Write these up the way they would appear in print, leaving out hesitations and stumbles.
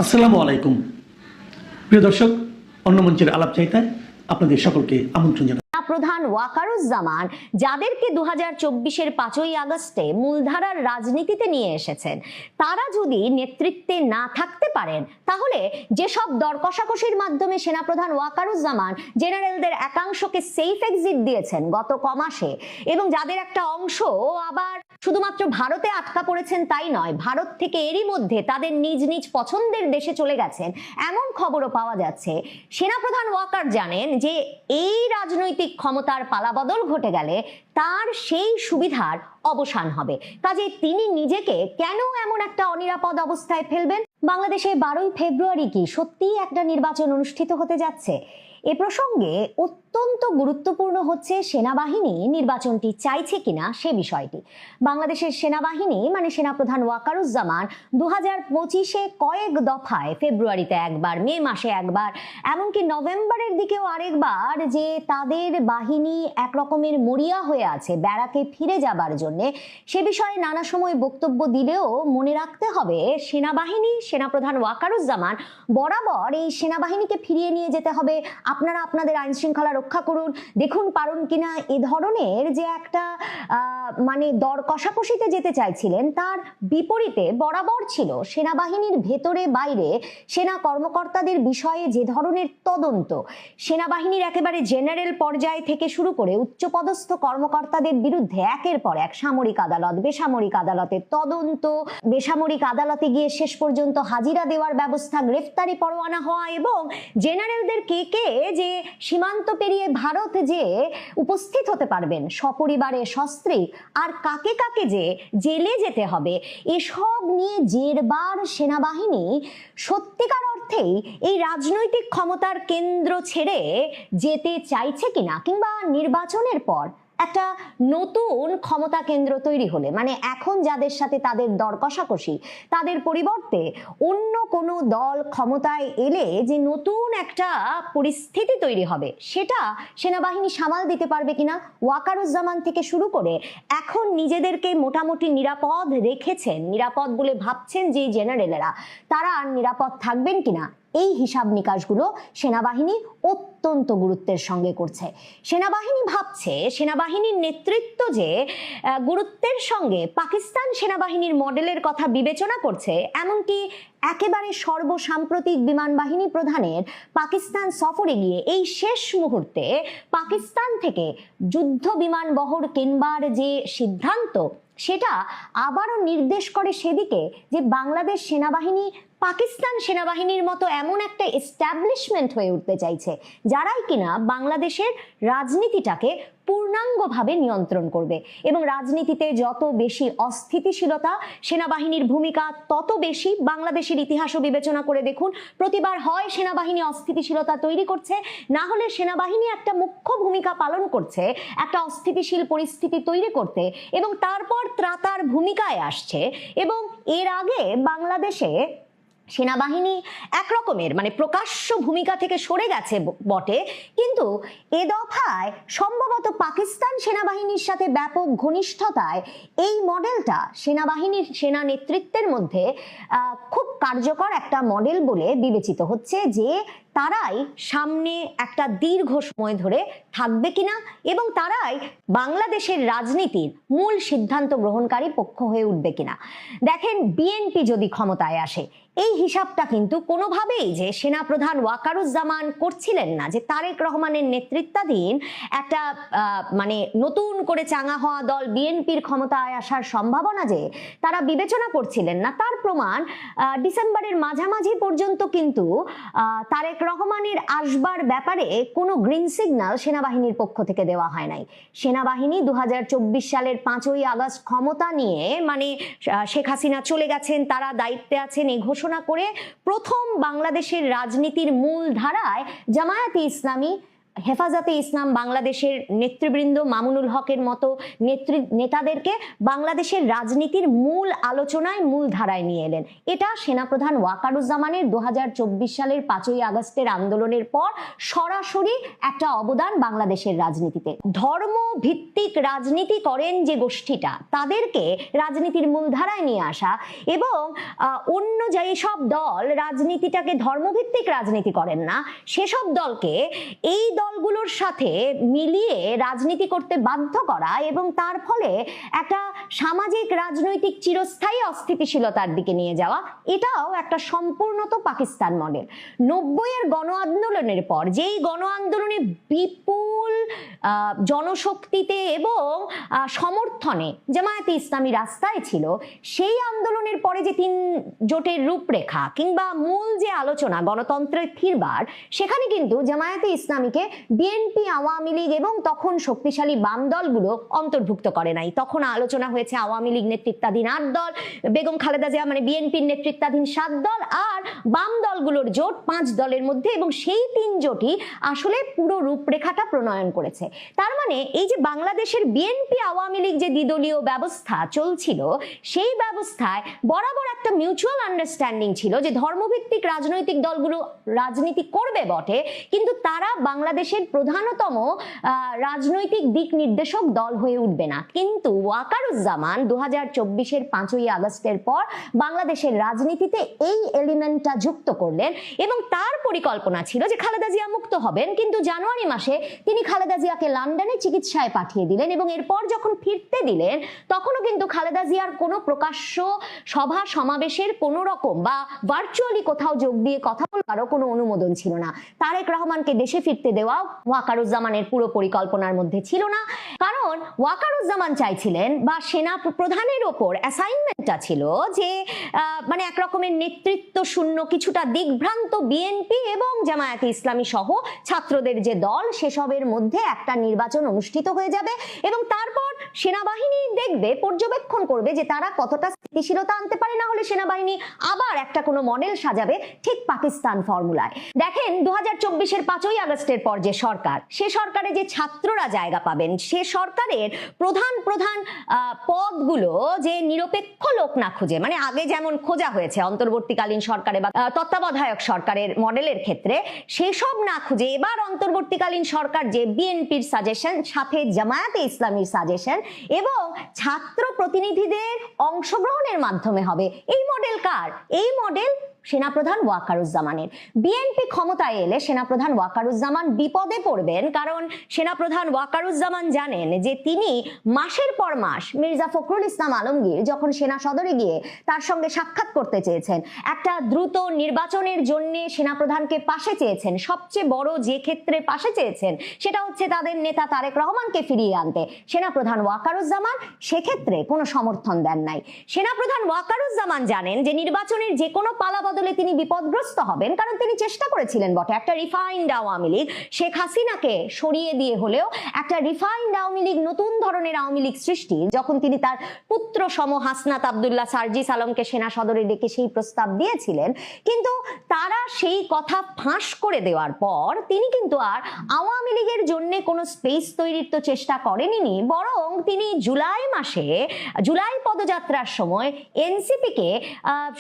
আসসালামু আলাইকুম প্রিয় দর্শক, অন্য মঞ্চের আলাপ চাইতায় আপনাদের সকলকে আমন্ত্রণ জানাই। প্রধান ওয়াকারুজ্জামান যাদেরকে 2024-এর 5ই আগস্টে মূলধারার রাজনীতিতে নিয়ে এসেছেন, তারা যদি নেতৃত্বে না থাকতে পারেন, তাহলে যেসব দর কষাকষির মাধ্যমে সেনাপ্রধান ওয়াকারুজ্জামান জেনারেলদের একাংশকে সেফ এক্সিট দিয়েছেন গত কমাসে, এবং যাদের একটা অংশ আবার শুধুমাত্র ভারতে আটকা পড়েছেন তাই নয়, ভারত থেকে এরই মধ্যে তাদের নিজ নিজ পছন্দের দেশে চলে গেছেন, এমন খবরও পাওয়া যাচ্ছে। সেনাপ্রধান ওয়াকার জানেন যে এই রাজনৈতিক ক্ষমতার পালাবদল ঘটে গেলে তার সেই সুবিধার অবসান হবে। কাজে তিনি নিজেকে কেন এমন একটা অনিরাপদ অবস্থায় ফেলবেন? বাংলাদেশে 12ই ফেব্রুয়ারি কি সত্যিই একটা নির্বাচন অনুষ্ঠিত হতে যাচ্ছে? এ প্রসঙ্গে অত্যন্ত গুরুত্বপূর্ণ হচ্ছে সেনাবাহিনী নির্বাচনটি চাইছে কিনা সে বিষয়টি। বাংলাদেশের সেনাবাহিনী মানে সেনাপ্রধান ওয়াকারুজ্জামান 2025-এ কয়েক দফায়, ফেব্রুয়ারিতে একবার, মে মাসে একবার, এমনকি নভেম্বরের দিকেও আরেকবার, যে তাদের বাহিনী একরকমের মরিয়া হয়ে আছে ব্যারাকে ফিরে যাবার জন্য, সে বিষয়ে নানা সময় বক্তব্য দিলেও মনে রাখতে হবে সেনাবাহিনী, সেনাপ্রধান ওয়াকারুজ্জামান বরাবর এই সেনাবাহিনীকে ফিরিয়ে নিয়ে যেতে হবে, আপনারা আপনাদের আইন শৃঙ্খলা রক্ষা করুন, দেখুন পারুন কিনা, এ ধরনের যে একটা মানে দর কষাকষিতে যেতে চাইছিলেন, তার বিপরীতে বরাবর ছিল সেনাবাহিনীর ভেতরে বাইরে সেনা কর্মকর্তাদের বিষয়ে যে ধরনের তদন্ত, সেনাবাহিনীর একেবারে জেনারেল পর্যায় থেকে শুরু করে উচ্চপদস্থ কর্মকর্তাদের বিরুদ্ধে একের পর এক সামরিক আদালত, বেসামরিক আদালতের তদন্ত, বেসামরিক আদালতে গিয়ে শেষ পর্যন্ত হাজিরা দেওয়ার ব্যবস্থা, গ্রেফতারি পরোয়ানা হওয়া, এবং জেনারেলদের কে কে যে সীমান্ত পেরিয়ে ভারত যে উপস্থিত হতে পারবেন সপরিবারে সস্ত্রীক, আর কাকে কাকে যে জেলে যেতে হবে, এসব নিয়ে জেরবার সেনাবাহিনী সত্যিকার অর্থেই এই রাজনৈতিক ক্ষমতার কেন্দ্র ছেড়ে যেতে চাইছে কিনা, কিংবা নির্বাচনের পর একটা নতুন ক্ষমতা কেন্দ্র তৈরি হলে, মানে এখন যাদের সাথে তাদের দর কষাকষি, তাদের পরিবর্তে অন্য কোনো দল ক্ষমতায় এলে যে নতুন একটা পরিস্থিতি তৈরি হবে, সেটা সেনাবাহিনী সামাল দিতে পারবে কিনা। ওয়াকারুজ্জামান থেকে শুরু করে এখন নিজেদেরকে মোটামুটি নিরাপদ রেখেছেন, নিরাপদ বলে ভাবছেন যে জেনারেলেরা, তারা আর নিরাপদ থাকবেন কিনা, এই হিসাব নিকাশগুলো সেনাবাহিনী অত্যন্ত গুরুত্বের সঙ্গে করছে। সেনাবাহিনী ভাবছে সেনাবাহিনীর নেতৃত্ব যে গুরুত্বের সঙ্গে পাকিস্তান সেনাবাহিনীর মডেলের কথা বিবেচনা করছে, এমনকি একেবারে সর্বসাম্প্রতিক বিমান বাহিনী প্রধানের পাকিস্তান সফরে গিয়ে এই শেষ মুহূর্তে পাকিস্তান থেকে যুদ্ধ বিমান বহর কেনবার যে সিদ্ধান্ত, সেটা আবারও নির্দেশ করে সেদিকে যে বাংলাদেশ সেনাবাহিনী পাকিস্তান সেনাবাহিনীর মতো এমন একটা এস্টাবলিশমেন্ট হয়ে উঠতে চাইছে, যারাই কিনা বাংলাদেশের রাজনীতিটাকে পূর্ণাঙ্গভাবে নিয়ন্ত্রণ করবে। এবং রাজনীতিতে যত বেশি অস্থিতিশীলতা, সেনাবাহিনীর ভূমিকা তত বেশি। বাংলাদেশের ইতিহাসও বিবেচনা করে দেখুন, প্রতিবার হয় সেনাবাহিনী অস্থিতিশীলতা তৈরি করছে, না হলে সেনাবাহিনী একটা মুখ্য ভূমিকা পালন করছে একটা অস্থিতিশীল পরিস্থিতি তৈরি করতে, এবং তারপর ত্রাতার ভূমিকায় আসছে। এবং এর আগে বাংলাদেশে সেনাবাহিনী একরকমের মানে প্রকাশ্য ভূমিকা থেকে সরে গেছে বটে, কিন্তু এ দফায় সম্ভবত পাকিস্তান সেনাবাহিনীর সাথে ব্যাপক ঘনিষ্ঠতায় এই মডেলটা সেনাবাহিনীর সেনা নেতৃত্বের মধ্যে খুব কার্যকর একটা মডেল বলে বিবেচিত হচ্ছে, যে তারাই সামনে একটা দীর্ঘ সময় ধরে থাকবে কিনা, এবং তারাই বাংলাদেশের রাজনীতির মূল সিদ্ধান্ত গ্রহণকারী পক্ষ হয়ে উঠবে কিনা। দেখেন, বিএনপি যদি ক্ষমতায় আসে, এই হিসাবটা কিন্তু কোনোভাবেই যে সেনাপ্রধান ওয়াকারুজ্জামান করছিলেন না, যে তারেক রহমানের নেতৃত্বাধীন একটা মানে নতুন করে চাঙা হওয়া দল বিএনপির ক্ষমতায় আসার সম্ভাবনা যে তারা বিবেচনা করছিলেন না, তার প্রমাণ ডিসেম্বরের মাঝামাঝি পর্যন্ত কিন্তু তারেক রহমানের আসবার ব্যাপারে কোনো গ্রিন সিগন্যাল সেনাবাহিনীর পক্ষ থেকে দেওয়া হয় নাই। সেনাবাহিনী 2024 সালের 5ই আগস্ট ক্ষমতা নিয়ে, মানে শেখ হাসিনা চলে গেছেন, তারা দায়িত্বে আছেন, এই ঘোষণা করে প্রথম বাংলাদেশের রাজনীতির মূল ধারায় জামায়াতে ইসলামী হেফাজতে ইসলাম বাংলাদেশের নেতৃবৃন্দ মামুনুল হকের মতো নেতাদেরকে বাংলাদেশের রাজনীতির মূল আলোচনায় মূল ধারায় নিয়ে এলেন। এটা সেনাপ্রধান ওয়াকারুজ্জামানের 2024 সালের 5ই আগস্টের আন্দোলনের পর সরাসরি একটা অবদান বাংলাদেশের রাজনীতিতে। ধর্ম ভিত্তিক রাজনীতি করেন যে গোষ্ঠীটা, তাদেরকে রাজনীতির মূল ধারায় নিয়ে আসা এবং অন্য যেই সব দল রাজনীতিটাকে ধর্মভিত্তিক রাজনীতি করেন না, সেসব দলকে এই দলগুলোর সাথে মিলিয়ে রাজনীতি করতে বাধ্য করা এবং তার ফলে একটা সামাজিক রাজনৈতিক চিরস্থায়ী অস্থিতিশীলতার দিকে নিয়ে যাওয়া, এটাও একটা সম্পূর্ণত পাকিস্তান মডেল। 90-এর গণ আন্দোলনের পর যেই গণ আন্দোলনে বিপুল জনশক্তিতে এবং সমর্থনে জামায়াতে ইসলামী রাস্তায় ছিল, সেই আন্দোলনের পরে যে 3 জোটের রূপরেখা কিংবা মূল যে আলোচনা গণতন্ত্রের ফিরবার, সেখানে কিন্তু জামায়াতে ইসলামীকে বিএনপি, আওয়ামী লীগ এবং তখন শক্তিশালী বাম দলগুলো অন্তর্ভুক্ত করে নাই। তখন আলোচনা হয়েছে আওয়ামী লীগ নেতৃত্বাধীন 8 দল, বেগম খালেদা জিয়া মানে বিএনপির নেতৃত্বাধীন 7 দল, আর বাম দলগুলোর জোট 5 দলের মধ্যে, এবং সেই 3 জোটই আসলে পুরো রূপরেখাটা প্রণয়ন করেছে। তার মানে এই যে বাংলাদেশের বিএনপি আওয়ামী লীগ যে দ্বিদলীয় ব্যবস্থা চলছিল, সেই ব্যবস্থায় বরাবর একটা মিউচুয়াল আন্ডারস্ট্যান্ডিং ছিল যে ধর্মভিত্তিক রাজনৈতিক দলগুলো রাজনীতি করবে বটে, কিন্তু তারা বাংলাদেশের প্রধানতম রাজনৈতিক দিক নির্দেশক দল হয়ে উঠবে না। কিন্তু ওয়াকারুজ্জামান 2024-এর 5ই আগস্টের পর বাংলাদেশের রাজনীতিতে এই এলিমেন্টটা যুক্ত করলেন এবং তার পরিকল্পনা ছিল যে খালেদা জিয়া মুক্ত হবেন, কিন্তু জানুয়ারি মাসে তিনি খালেদা জিয়াকে লন্ডনে চিকিৎসায় পাঠিয়ে দিলেন এবং এরপর যখন ফিরতে দিলেন তখনও কিন্তু খালেদা জিয়ার কোনো প্রকাশ্য সভা সমাবেশের কোনো রকম বা ভার্চুয়ালি কোথাও যোগ দিয়ে কথা বলারও কোনো অনুমোদন ছিল না। তারেক রহমানকে দেশে ফিরতে দেওয়া ওয়াকারুজ্জামানের পুরো পরিকল্পনার মধ্যে ছিল না, কারণ ওয়াকারুজ্জামান চাইছিলেন বা সেনা প্রধানের ওপর অ্যাসাইনমেন্টটা ছিল যে মানে এক রকমের নেতৃত্ব শূন্য, কিছুটা দিকভ্রান্ত বিএনপি এবং জামায়াতে ইসলামী সহ ছাত্রদের যে দল, সেসবের মধ্যে একটা নির্বাচন অনুষ্ঠিত হয়ে যাবে এবং তারপর সেনাবাহিনী দেখবে, পর্যবেক্ষণ করবে যে তারা কতটা স্থিতিশীলতা আনতে পারে, না হলে সেনাবাহিনী আবার একটা কোনো মডেল সাজাবে ঠিক পাকিস্তান ফর্মুলায়। দেখেন 2024-এর 5ই আগস্টের পর যে সরকার, সে সরকারে যে ছাত্ররা জায়গা পাবেন, সে সরকারের প্রধান পদগুলো যে নিরপেক্ষ লোক না খুঁজে, মানে আগে যেমন খোঁজা হয়েছে অন্তর্বর্তীকালীন সরকারে বা তত্ত্বাবধায়ক সরকারের মডেলের ক্ষেত্রে, সেসব না খুঁজে এবার অন্তর্বর্তীকালীন সরকার যে বিএনপির সাজেশন, সাথে জামায়াতে ইসলামীর সাজেশন এবং ছাত্র প্রতিনিধিদের অংশগ্রহণের মাধ্যমে হবে। এই মডেল কার? এই মডেল সেনাপ্রধান ওয়াকারুজ্জামানের। বিএনপি ক্ষমতায় এলে সেনাপ্রধান ওয়াকারুজ্জামান বিপদে পড়বেন, কারণ সেনাপ্রধান ওয়াকারুজ্জামান জানেন যে তিনি মাসের পর মাস মির্জা ফখরুল ইসলাম আলমগীর যখন সেনা সদরে গিয়ে তার সঙ্গে সাক্ষাৎ করতে চেয়েছেন, একটা দ্রুত নির্বাচনের জন্য সেনাপ্রধানকে পাশে চেয়েছেন, সবচেয়ে বড় যে ক্ষেত্রে পাশে চেয়েছেন সেটা হচ্ছে তাদের নেতা তারেক রহমানকে ফিরিয়ে আনতে, সেনাপ্রধান ওয়াকারুজ্জামান সেক্ষেত্রে কোনো সমর্থন দেন নাই। সেনাপ্রধান ওয়াকারুজ্জামান জানেন যে নির্বাচনের যে কোনো পালা বদলে তিনি বিপদগ্রস্ত হবেন, কারণ তিনি চেষ্টা করেছিলেন বটে একটা রিফাইন্ড আওয়ামী লীগ, শেখ হাসিনাকে সরিয়ে দিয়ে হলেও একটা রিফাইন্ড আওয়ামী লীগ, নতুন ধরনের আওয়ামী লীগ সৃষ্টি, যখন তিনি তার পুত্র সম হাসনাত আব্দুল্লাহ সার্জিস আলমকে সেনা সদরে ডেকে সেই প্রস্তাব দিয়েছিলেন, কিন্তু তারা সেই কথা ফাঁস করে দেওয়ার পর তিনি কিন্তু আর আওয়ামী লীগের জন্য কোনো স্পেস তৈরির তো চেষ্টা করেননি, বরং তিনি জুলাই পদযাত্রার সময় এনসিপিকে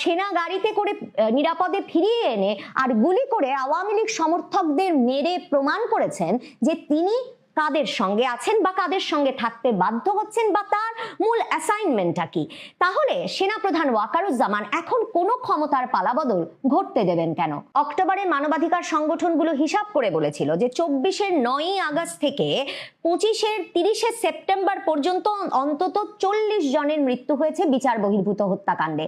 সেনা গাড়িতে করে নিরাপদে ফিরিয়ে এনে আর গুলি করে আওয়ামী লীগ সমর্থকদের মেরে প্রমাণ করেছেন যে তিনি কাদের সঙ্গে আছেন বা কাদের সঙ্গে থাকতে বাধ্য হচ্ছেন বা তার মূল অ্যাসাইনমেন্টটা কি। তাহলে সেনাপ্রধান ওয়াকারুজ্জামান এখন কোনো ক্ষমতার পালাবদল ঘটতে দেবেন কেন? অক্টোবরে মানবাধিকার সংগঠনগুলো হিসাব করে বলেছিল যে 24-এর 9ই আগস্ট থেকে 25-এর 30-এ সেপ্টেম্বর পর্যন্ত অন্তত 40 জনের মৃত্যু হয়েছে বিচার বহির্ভূত হত্যাকাণ্ডে।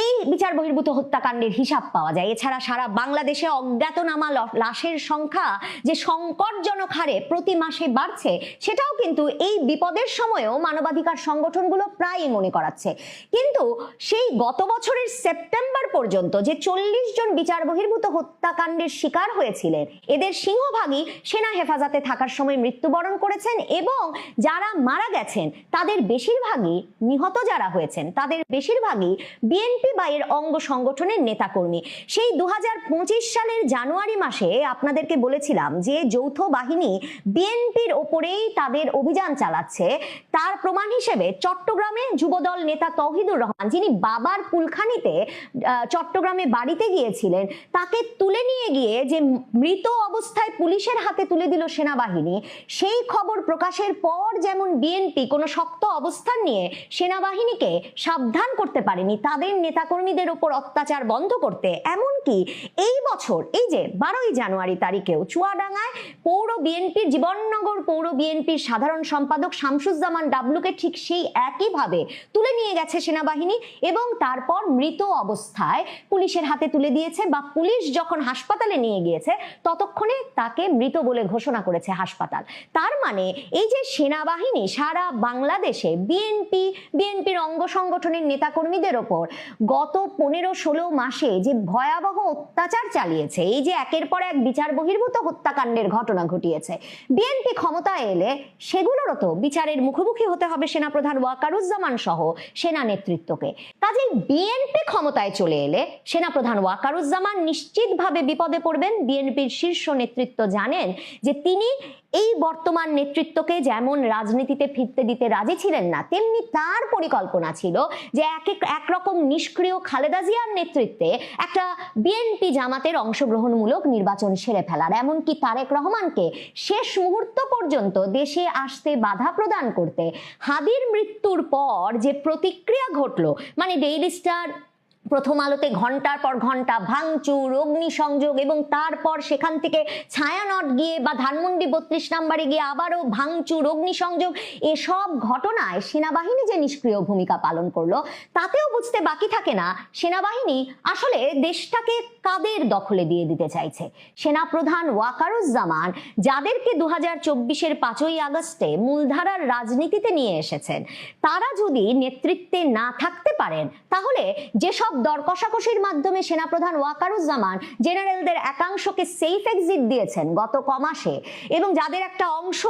এই বিচার বহির্ভূত হত্যাকাণ্ডের হিসাব পাওয়া যায়। এছাড়া সারা বাংলাদেশে অজ্ঞাতনামা লাশের সংখ্যা যে সংকটজনক হারে প্রতি মাসে মাসে বাড়ছে, সেটাও কিন্তু এই বিপদের সময়েও মানবাধিকার সংগঠনগুলো প্রায়ই মনে করাচ্ছে। কিন্তু সেই গত বছরের সেপ্টেম্বর পর্যন্ত যে 40 জন বিচার বহির্ভূত হত্যাকাণ্ডের শিকার হয়েছিলেন, এদের সিংহভাগই সেনা হেফাজতে থাকার সময় মৃত্যুবরণ করেছেন, এবং যারা মারা গেছেন তাদের বেশিরভাগই, নিহত যারা হয়েছেন তাদের বেশিরভাগই বিএনপি বা এর অঙ্গ সংগঠনের নেতাকর্মী। সেই 2025 সালের জানুয়ারি মাসে আপনাদেরকে বলেছিলাম যে যৌথ বাহিনী বিএনপির ওপরেই তাদের অভিযান চালাচ্ছে। তার প্রমাণ হিসেবে চট্টগ্রামে যুবদল নেতা তৌহিদুর রহমান, যিনি বাবার কুলখানিতে চট্টগ্রামে বাড়িতে গিয়েছিলেন, তাকে তুলে নিয়ে গিয়ে যে মৃত অবস্থায় পুলিশের হাতে তুলে দিল সেনাবাহিনী, সেই খবর প্রকাশের পর যেমন বিএনপি কোনো শক্ত অবস্থান নিয়ে সেনাবাহিনীকে সাবধান করতে পারেনি তাদের নেতাকর্মীদের উপর অত্যাচার বন্ধ করতে, এমনকি এই বছর এই যে 12ই জানুয়ারি তারিখেও চুয়াডাঙ্গায় পৌর বিএনপির, জীবননগর পৌর বিএনপির সাধারণ সম্পাদক শামসুজ্জামান ডাবলুকে ঠিক সেই একইভাবে তুলে নিয়ে গেছে সেনাবাহিনী, এবং তারপর মৃত অবস্থায় পুলিশের হাতে তুলে দিয়েছে, বা পুলিশ যখন হাসপাতালে নিয়ে গিয়েছে ততক্ষণে তাকে মৃত বলে ঘোষণা করেছে হাসপাতাল। তার মানে এই যে সেনাবাহিনী সারা বাংলাদেশে বিএনপির অঙ্গ সংগঠনের নেতাকর্মীদের ওপর গত 15-16 মাসে যে ভয়াবহ অত্যাচার চালিয়েছে, এই যে একের পর এক বিচার বহির্ভূত হত্যাকাণ্ডের ঘটনা ঘটিয়েছে, বিএনপি ক্ষমতায় এলে সেগুলোরও তো বিচারের মুখোমুখি হতে হবে সেনাপ্রধান ওয়াকারুজ্জামান সহ সেনা নেতৃত্বকে। কাজেই বিএনপি ক্ষমতায় চলে এলে সেনাপ্রধান ওয়াকারুজ্জামান নিশ্চিতভাবে বিপদে পড়বেন। বিএনপির শীর্ষ নেতৃত্ব জানেন যে তিনি এই বর্তমান নেতৃত্বকে যেমন রাজনীতিতে ফিরতে দিতে রাজি ছিলেন না, তেমনি তার পরিকল্পনা ছিল যে একরকম নিষ্ক্রিয় খালেদা জিয়ার নেতৃত্বে একটা বিএনপি জামাতের অংশগ্রহণমূলক নির্বাচন সেরে ফেলার, এমনকি তারেক রহমানকে শেষ মুহূর্ত পর্যন্ত দেশে আসতে বাধা প্রদান করতে। হাদির মৃত্যুর পর যে প্রতিক্রিয়া ঘটলো, মানে ডেইলি স্টার প্রথম আলোতে ঘন্টার পর ঘন্টা ভাঙচুর, অগ্নিসংযোগ, এবং তারপর সেখান থেকে ছায়ানট গিয়ে বা ধানমন্ডি 32 নম্বরে গিয়ে আবারও ভাঙচুর, অগ্নিসংযোগ, এসব ঘটনায় সেনাবাহিনী যে নিষ্ক্রিয় ভূমিকা পালন করলো, তাতেও বুঝতে বাকি থাকে না সেনাবাহিনী আসলে দেশটাকে কাদের দখলে দিয়ে দিতে চাইছে। সেনাপ্রধান ওয়াকারুজ্জামান যাদেরকে 2024-এর 5ই আগস্টে মূলধারার রাজনীতিতে নিয়ে এসেছেন, তারা যদি নেতৃত্বে না থাকতে পারেন, তাহলে যেসব দর কষাকষির মাধ্যমে সেনাপ্রধান ওয়াকারুজ্জামান জেনারেলদের একাংশকে সেফ এক্সিট দিয়েছেন গত কমাসে, এবং যাদের একটা অংশ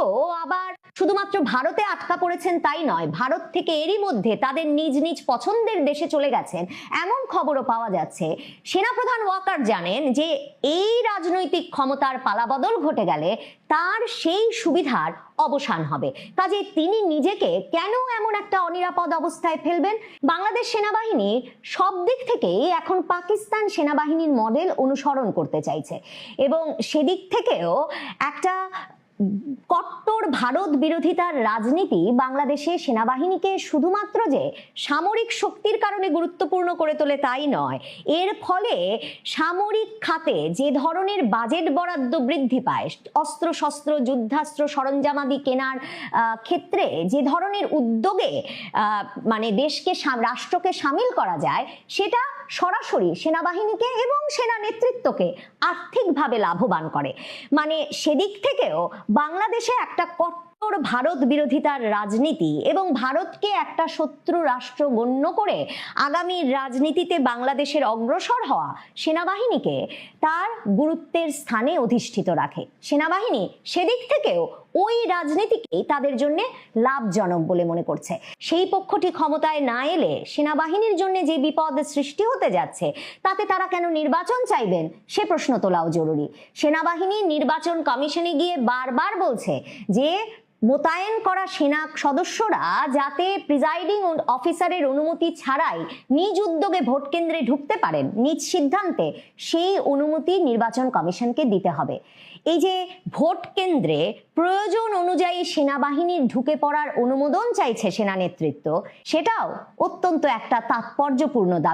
আবার শুধুমাত্র ভারতে আটকা পড়েছেন তাই নয়, ভারত থেকে এরই মধ্যে তাদের নিজ নিজ পছন্দের দেশে চলে গেছেন, এমন খবরও পাওয়া যাচ্ছে। সেনাপ্রধান ওয়াকার জানেন যে এই রাজনৈতিক ক্ষমতার পালাবদল ঘটে গেলে তার সেই সুবিধার অবসান হবে। কাজে তিনি নিজেকে কেন এমন একটা অনিরাপদ অবস্থায় ফেলবেন? বাংলাদেশ সেনাবাহিনী সব দিক থেকেই এখন পাকিস্তান সেনাবাহিনীর মডেল অনুসরণ করতে চাইছে, এবং সেদিক থেকেও একটা কট্টর ভারত বিরোধিতার রাজনীতি বাংলাদেশে সেনাবাহিনীকে শুধুমাত্র যে সামরিক শক্তির কারণে গুরুত্বপূর্ণ করে তোলে তাই নয়, এর ফলে সামরিক খাতে যে ধরনের বাজেট বরাদ্দ বৃদ্ধি পায়, অস্ত্র শস্ত্র যুদ্ধাস্ত্র সরঞ্জামাদি কেনার ক্ষেত্রে যে ধরনের উদ্যোগে মানে দেশকে, রাষ্ট্রকে সামিল করা যায়, সেটা সরাসরি সেনাবাহিনীকে এবং সেনা নেতৃত্বকে আর্থিকভাবে লাভবান করে। মানে সেদিক থেকেও বাংলাদেশে একটা কট্টর ভারত বিরোধিতার রাজনীতি এবং ভারতকে একটা শত্রু রাষ্ট্র গণ্য করে আগামী রাজনীতিতে বাংলাদেশের অগ্রসর হওয়া সেনাবাহিনীকে তার গুরুত্বের স্থানে অধিষ্ঠিত রাখে। সেনাবাহিনী সেদিক থেকেও ওই রাজনীতিকেই তাদের জন্য লাভজনক বলে মনে করছে। সেই পক্ষটি ক্ষমতায় না এলে সেনাবাহিনীর জন্য যে বিপদ সৃষ্টি হতে যাচ্ছে, তাতে তারা কেন নির্বাচন চাইবেন সে প্রশ্ন তোলাও জরুরি। সেনাবাহিনী নির্বাচন কমিশনে গিয়ে বারবার বলছে যে মোতায়েন করা সেনা সদস্যরা যাতে প্রিজাইডিং অফিসারের অনুমতি ছাড়াই নিজ উদ্যোগে ভোট কেন্দ্রে ঢুকতে পারেন নিজ সিদ্ধান্তে, সেই অনুমতি নির্বাচন কমিশনকে দিতে হবে। এই যে ভোট কেন্দ্রে প্রয়োজন অনুযায়ী সেনাবাহিনীর ঢুকে পড়ার অনুমোদন চাইছে সেনা নেতৃত্ব, সেটাও অত্যন্ত একটা তাৎপর্যপূর্ণ দাবি।